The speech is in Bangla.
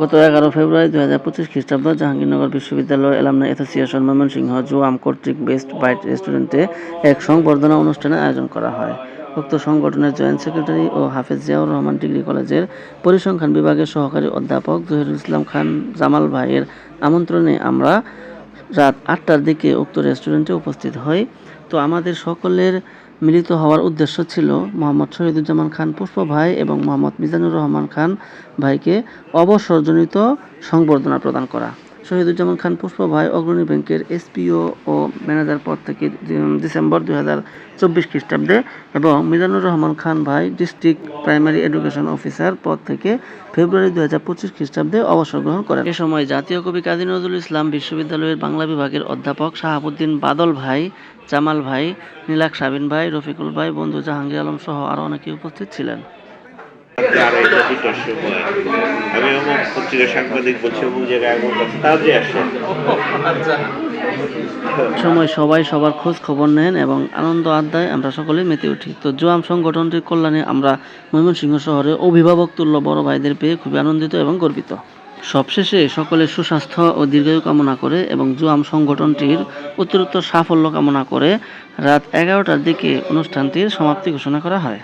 গত 11 ফেব্রুয়ারি 2025 খ্রিস্টাব্দ জাহাঙ্গীরনগর বিশ্ববিদ্যালয় এলামনাই অ্যাসোসিয়েশন ময়মনসিংহ জুয়াম কর্তৃক বেস্ট বাইট রেস্টুরেন্টে এক সংবর্ধনা অনুষ্ঠানের আয়োজন করা হয়। উক্ত সংগঠনের জয়েন্ট সেক্রেটারি ও হাফেজ জিয়াউর রহমান ডিগ্রি কলেজের পরিসংখ্যান বিভাগের সহকারী অধ্যাপক জহিরুল ইসলাম খান জামাল ভাইয়ের আমন্ত্রণে আমরা রাত 8টার দিকে উক্ত রেস্টুরেন্টে উপস্থিত হই। তো আমাদের সকলের মিলিত হওয়ার উদ্দেশ্য ছিল মোহাম্মদ শহীদুজ্জামান খান পুষ্প ভাই এবং মোহাম্মদ মিজানুর রহমান খান ভাইকে অবসরজনিত সংবর্ধনা প্রদান করা। শহীদুজ্জামান খান পুষ্প ভাই অগ্রণী ব্যাংকের এসপিও ও ম্যানেজার পদ থেকে ডিসেম্বর 2024 খ্রিস্টাব্দে এবং মিজানুর রহমান খান ভাই ডিস্ট্রিক্ট প্রাইমারি এডুকেশন অফিসার পদ থেকে ফেব্রুয়ারি 2025 খ্রিস্টাব্দে অবসর গ্রহণ করেন। এ সময় জাতীয় কবি কাজী নজরুল ইসলাম বিশ্ববিদ্যালয়ের বাংলা বিভাগের অধ্যাপক শাহাবুদ্দিন বাদল ভাই, জামাল ভাই, নীলাক সাবিন ভাই, রফিকুল ভাই, বন্ধু জাহাঙ্গীর আলম সহ আরও অনেকে উপস্থিত ছিলেন। সময় সবাই সবার খোঁজ খবর নেন এবং আনন্দ আড্ডায় আমরা সকলে মেতে উঠি। তো জুয়াম সংগঠনটির কল্যাণে আমরা ময়মনসিংহ শহরে অভিভাবক তুল্য বড় ভাইদের পেয়ে খুবই আনন্দিত এবং গর্বিত। সবশেষে সকলের সুস্বাস্থ্য ও দীর্ঘায়ু কামনা করে এবং জুয়াম সংগঠনটির উত্তরোত্তর সাফল্য কামনা করে রাত 11টার দিকে অনুষ্ঠানটির সমাপ্তি ঘোষণা করা হয়।